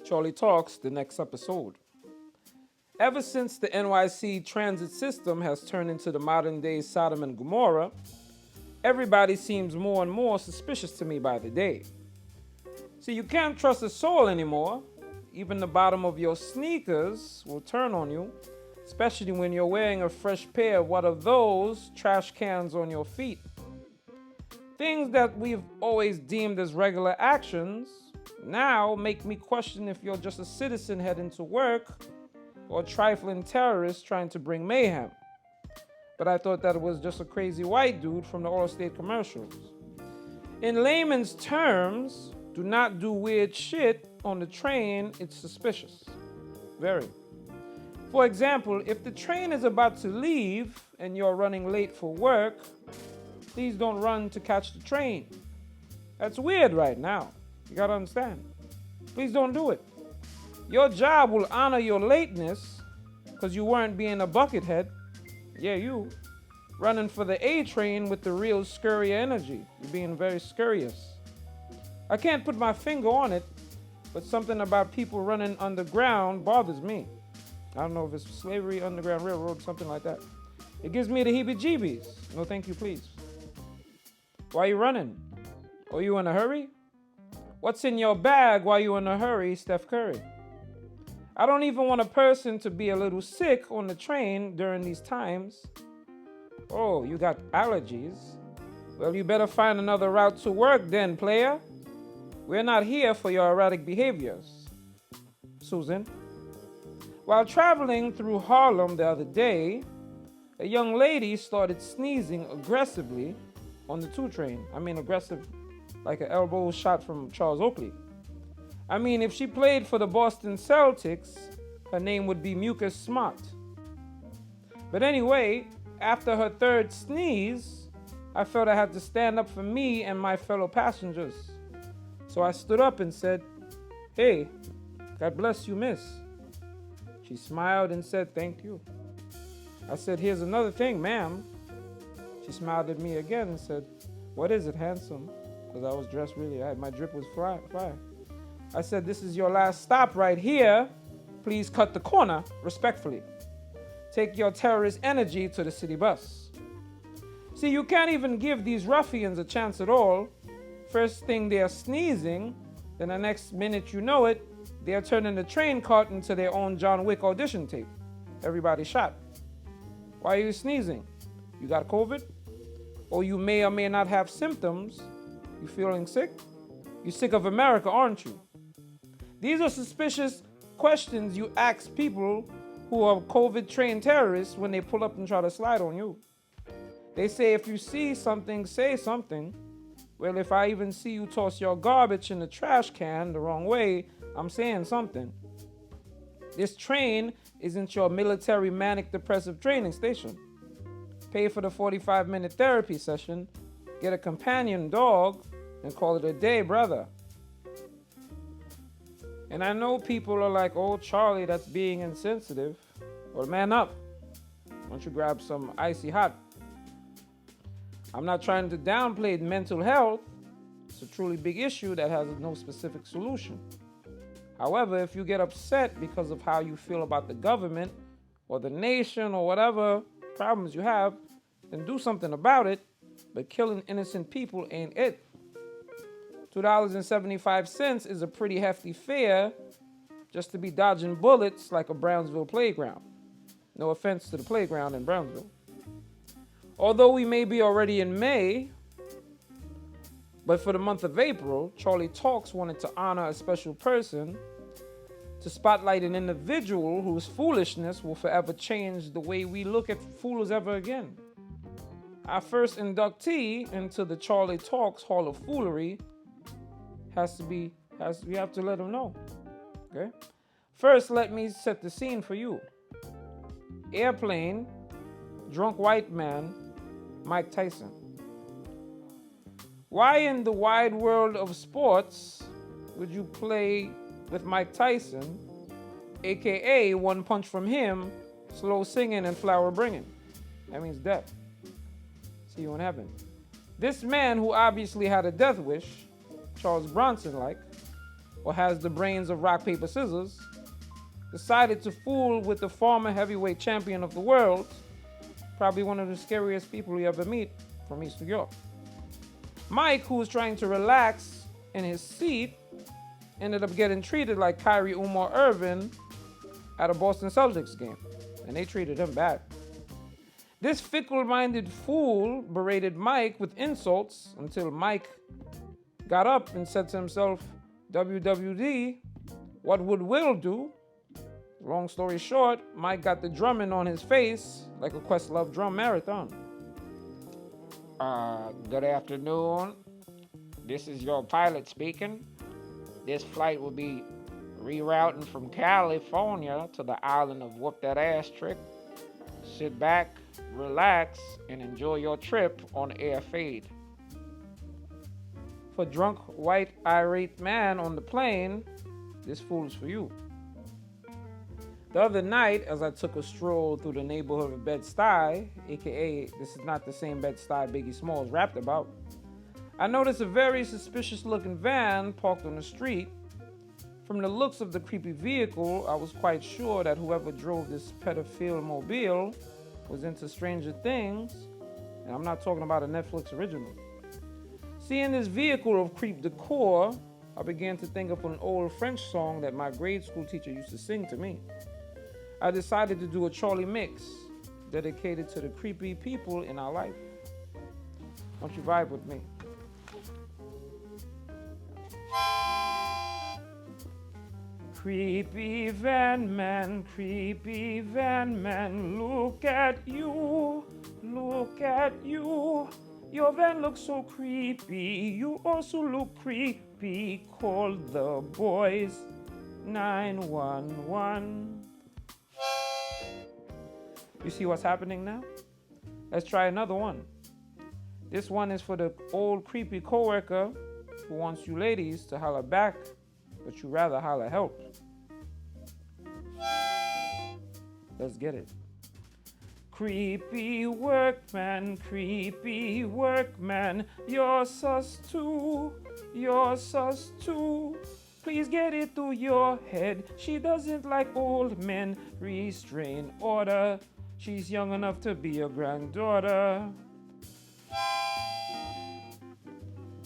Charlie Talks, the next episode. Ever since the NYC transit system has turned into the modern day Sodom and Gomorrah, everybody seems more and more suspicious to me by the day. See, you can't trust a soul anymore. Even the bottom of your sneakers will turn on you, especially when you're wearing a fresh pair of what are those trash cans on your feet. Things that we've always deemed as regular actions now make me question if you're just a citizen heading to work or a trifling terrorist trying to bring mayhem. But I thought that it was just a crazy white dude from the Allstate commercials. In layman's terms, do not do weird shit on the train, it's suspicious. Very. For example, if the train is about to leave and you're running late for work, please don't run to catch the train. That's weird right now. You gotta understand. Please don't do it. Your job will honor your lateness because you weren't being a buckethead. Yeah, you. Running for the A train with the real scurry energy. You're being very scurrious. I can't put my finger on it, but something about people running underground bothers me. I don't know if it's slavery, underground railroad, something like that. It gives me the heebie-jeebies. No, thank you, please. Why are you running? Are you in a hurry? What's in your bag while you're in a hurry, Steph Curry? I don't even want a person to be a little sick on the train during these times. Oh, you got allergies? Well, you better find another route to work then, player. We're not here for your erratic behaviors. Susan. While traveling through Harlem the other day, a young lady started sneezing aggressively on the 2 train. I mean aggressive, like an elbow shot from Charles Oakley. I mean, if she played for the Boston Celtics, her name would be Mucus Smart. But anyway, after her 3rd sneeze, I felt I had to stand up for me and my fellow passengers. So I stood up and said, "Hey, God bless you, miss." She smiled and said, "Thank you." I said, "Here's another thing, ma'am." She smiled at me again and said, "What is it, handsome?" Because I was dressed really, my drip was fly. I said, "This is your last stop right here. Please cut the corner respectfully. Take your terrorist energy to the city bus." See, you can't even give these ruffians a chance at all. First thing they're sneezing, then the next minute you know it, they're turning the train cart into their own John Wick audition tape. Everybody shot. Why are you sneezing? You got COVID? Or you may or may not have symptoms. You feeling sick? You're sick of America, aren't you? These are suspicious questions you ask people who are COVID-trained terrorists when they pull up and try to slide on you. They say if you see something, say something. Well, if I even see you toss your garbage in the trash can the wrong way, I'm saying something. This train isn't your military manic depressive training station. Pay for the 45-minute therapy session, get a companion dog, and call it a day, brother. And I know people are like, "Oh, Charlie, that's being insensitive." Well, man up. Why don't you grab some icy hot? I'm not trying to downplay mental health. It's a truly big issue that has no specific solution. However, if you get upset because of how you feel about the government or the nation or whatever problems you have, then do something about it. But killing innocent people ain't it. $2.75 is a pretty hefty fare just to be dodging bullets like a Brownsville playground. No offense to the playground in Brownsville. Although we may be already in May, but for the month of April, Charlie Talks wanted to honor a special person, to spotlight an individual whose foolishness will forever change the way we look at fools ever again. Our first inductee into the Charlie Talks Hall of Foolery we have to let them know. Okay? First, let me set the scene for you. Airplane, drunk white man, Mike Tyson. Why in the wide world of sports would you play with Mike Tyson, aka one punch from him, slow singing and flower bringing? That means death. See you in heaven. This man, who obviously had a death wish, Charles Bronson-like, or has the brains of rock, paper, scissors, decided to fool with the former heavyweight champion of the world, probably one of the scariest people you ever meet from East New York. Mike, who was trying to relax in his seat, ended up getting treated like Kyrie Umar Irvin at a Boston Celtics game, and they treated him bad. This fickle-minded fool berated Mike with insults until Mike got up and said to himself, WWD, what would Will do? Long story short, Mike got the drumming on his face like a Questlove drum marathon. Good afternoon. This is your pilot speaking. This flight will be rerouting from California to the island of Whoop That Ass Trick. Sit back, relax, and enjoy your trip on Air Fade. For drunk, white, irate man on the plane, this fool is for you. The other night, as I took a stroll through the neighborhood of Bedstuy, aka this is not the same Bedstuy Biggie Smalls rapped about, I noticed a very suspicious looking van parked on the street. From the looks of the creepy vehicle, I was quite sure that whoever drove this pedophile mobile was into Stranger Things, and I'm not talking about a Netflix original. Seeing this vehicle of creep decor, I began to think of an old French song that my grade school teacher used to sing to me. I decided to do a Charlie mix dedicated to the creepy people in our life. Don't you vibe with me? Creepy van man, look at you, look at you. Your van looks so creepy, you also look creepy. Call the boys 911. You see what's happening now? Let's try another one. This one is for the old creepy coworker who wants you ladies to holler back, but you rather holler help. Let's get it. Creepy workman, you're sus too, you're sus too. Please get it through your head. She doesn't like old men. Restrain order. She's young enough to be your granddaughter.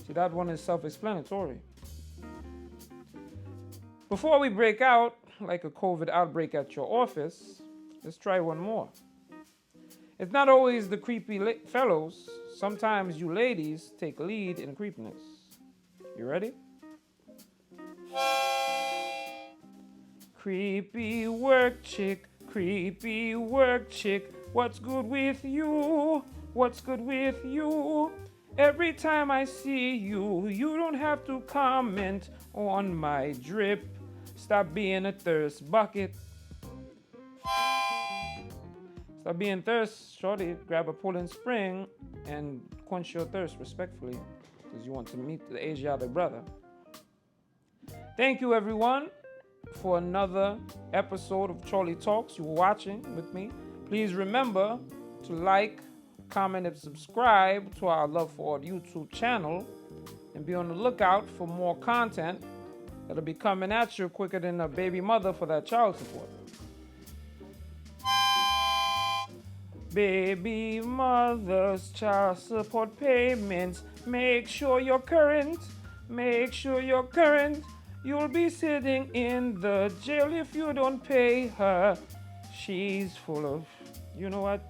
See, that one is self-explanatory. Before we break out, like a COVID outbreak at your office, let's try one more. It's not always the creepy fellows. Sometimes you ladies take lead in creepiness. You ready? Creepy work chick, what's good with you? What's good with you? Every time I see you, you don't have to comment on my drip. Stop being a thirst bucket. Stop being thirst, shorty. Grab a Poland Spring and quench your thirst respectfully, because you want to meet the Asiatic brother. Thank you, everyone, for another episode of Charlie Talks. You were watching with me. Please remember to like, comment, and subscribe to our Love for Art YouTube channel, and be on the lookout for more content that'll be coming at you quicker than a baby mother for that child support. Baby mother's child support payments. Make sure you're current. Make sure you're current. You'll be sitting in the jail if you don't pay her. She's full of, you know what?